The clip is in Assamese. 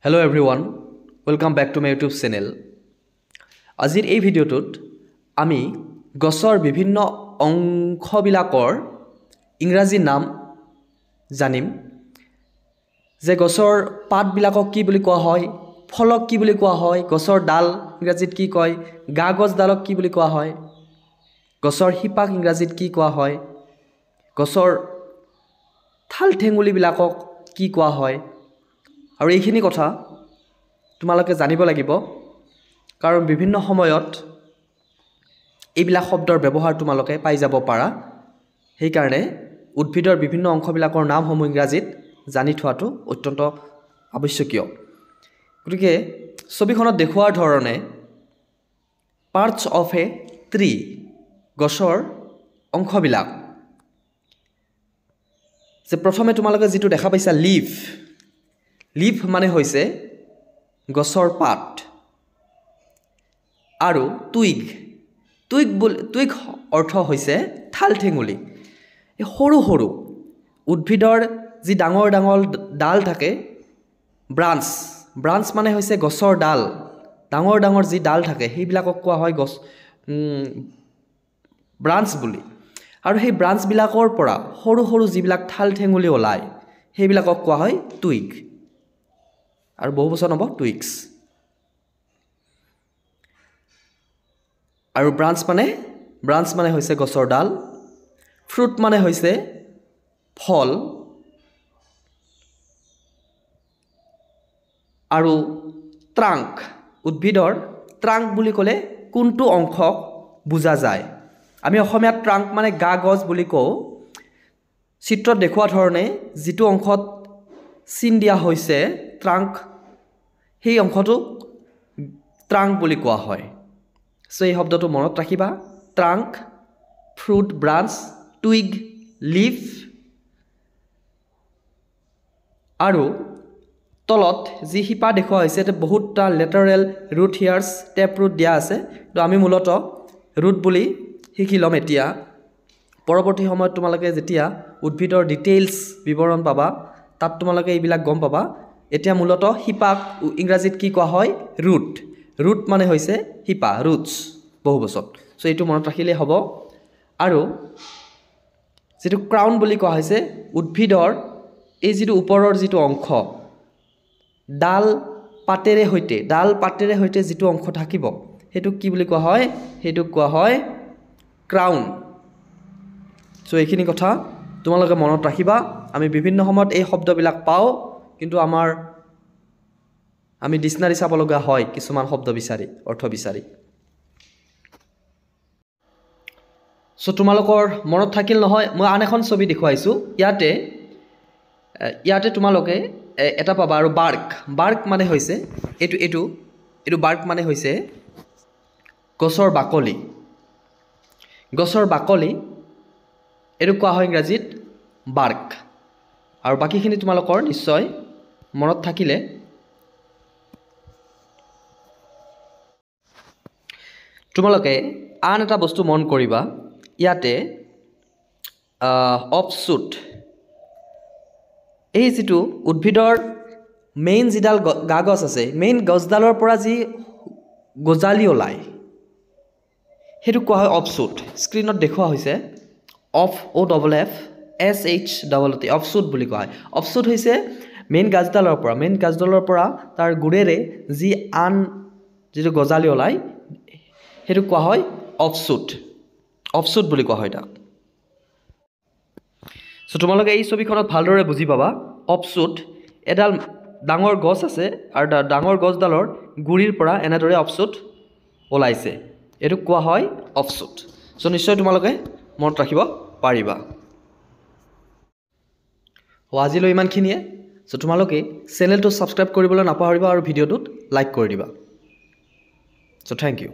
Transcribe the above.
Hello everyone, welcome back to my YouTube channel. আজিৰ এই ভিডিঅ'টোত আমি গছৰ বিভিন্ন অংশবিলাকৰ ইংৰাজী নাম জানিম যে গছৰ পাতবিলাকক কি বুলি কোৱা হয়, ফলক কি বুলি কোৱা হয়, গছৰ ডাল ইংৰাজীত কি কয়, গা গছডালক কি বুলি কোৱা হয়, গছৰ শিপাক ইংৰাজীত কি কোৱা হয়, গছৰ ঠাল ঠেঙুলিবিলাকক কি কোৱা হয় আৰু এইখিনি কথা তোমালোকে জানিব লাগিব কাৰণ বিভিন্ন সময়ত এইবিলাক শব্দৰ ব্যৱহাৰ তোমালোকে পাই যাব পাৰা সেই কাৰণে উদ্ভিদৰ বিভিন্ন অংশবিলাকৰ নামসমূহ ইংৰাজীত জানি থোৱাটো অত্যন্ত আৱশ্যকীয় গতিকে ছবিখনত দেখুৱাৰ ধৰণে পাৰ্টস অফ এ ট্ৰী গছৰ অংশবিলাক যে প্ৰথমে তোমালোকে যেটো দেখা পাইছা লিফ মানে হৈছে গছৰ পাত আৰু টুইগ অৰ্থ হৈছে ঠাল ঠেঙুলি এই সৰু সৰু উদ্ভিদৰ যি ডাঙৰ ডাঙৰ ডাল থাকে ব্ৰাঞ্চ মানে হৈছে গছৰ ডাল ডাঙৰ ডাঙৰ যি ডাল থাকে সেইবিলাকক কোৱা হয় গছ ব্ৰাঞ্চ বুলি আৰু সেই ব্ৰাঞ্চবিলাকৰ পৰা সৰু সৰু যিবিলাক ঠাল ঠেঙুলি ওলায় সেইবিলাকক কোৱা হয় টুইগ আৰু বহু বছৰ হ'ব টুইগছ আৰু ব্ৰাঞ্চ মানে হৈছে গছৰ ডাল ফ্ৰুট মানে হৈছে ফল আৰু ট্ৰাংক উদ্ভিদৰ ট্ৰাংক বুলি ক'লে কোনটো অংশক বুজা যায় আমি অসমীয়াত ট্ৰাংক মানে গা গছ বুলি কওঁ চিত্ৰত দেখুওৱা ধৰণে যেটো অংশত চিন দিয়া হৈছে ট্ৰাংক সেই অংশটো ট্ৰাংক বুলি কোৱা হয় সো এই শব্দটো মনত ৰাখিবা trunk fruit branch twig leaf আৰু তলত যি শিপা দেখুওৱা হৈছে এটা বহুতটা লেটাৰেল ৰুট হিয়াৰ্স টেপ ৰুট দিয়া আছে তো আমি মূলত ৰুট বুলি শিকি ল'ম এতিয়া পৰৱৰ্তী সময়ত তোমালোকে যেতিয়া উদ্ভিদৰ ডিটেইলছ বিৱৰণ পাবা তাত তোমালোকে এইবিলাক গম পাবা এতিয়া মূলত শিপাক ইংৰাজীত কি কোৱা হয় ৰুট মানে হৈছে শিপা ৰুটছ বহু বছৰ সো এইটো মনত ৰাখিলে হ'ব আৰু যেটো ক্ৰাউন বুলি কোৱা হৈছে উদ্ভিদৰ এই যেটো ওপৰৰ যেটো অংশ ডাল পাতেৰে হৈতে যেটো অংশ থাকিব হেতু কি বুলি কোৱা হয় হেতু কোৱা হয় ক্ৰাউন সো এইখিনি কথা তোমালোকে মনত ৰাখিবা আমি বিভিন্ন সময়ত এই শব্দবিলাক পাওঁ কিন্তু আমি ডিকশনাৰি চাব লগা হয় কিছুমান শব্দ বিচাৰি অৰ্থ বিচাৰি সো তোমালোকৰ মনত থাকিল নহয় মই আন এখন ছবি দেখুৱাইছো ইয়াতে তোমালোকে এটা পাবা আৰু বাৰ্ক মানে হৈছে এটো বাৰ্ক মানে হৈছে গছৰ বাকলি এটো কোৱা হয় ইংৰাজীত বাৰ্ক আৰু বাকিখিনি তোমালোকৰ নিশ্চয় মনত থাকিলে তোমালোকে আন এটা বস্তু মন কৰিবা ইয়াতে অফশুট এই যেটো উদ্ভিদৰ মেইন যিডাল গাগছ আছে মেইন গছডালৰ পৰা যি গজালি ওলায় হেতু কোৱা হয় অফশুট স্ক্ৰিনত দেখুওৱা হৈছে of O double F S H double T offshoot বুলি কোৱা হয় অফশুট হৈছে মেইন গাছডালৰ পৰা তাৰ গুৰেৰে যি আন যেটো গজালি ওলায় হেতু কোৱা হয় অফশুট বুলি কোৱা হয় তাক সো তোমালোকে এই ছবিখনত ভালদৰে বুজি পাবা অফশুট এডাল ডাঙৰ গছ আছে আৰু ডাঙৰ গছডালৰ গুৰিৰ পৰা এনেদৰে অফশুট ওলাইছে এটো কোৱা হয় অফশুট সো নিশ্চয় তোমালোকে মনত ৰাখিব পাৰিবা আজিলৈ ইমানখিনিয়ে সো তোমালোকে চেনেলটো সাবস্ক্ৰাইব কৰিবলৈ নাপাহৰিবা আৰু ভিডিঅ'টোত লাইক কৰি দিবা সো থ্যাংক ইউ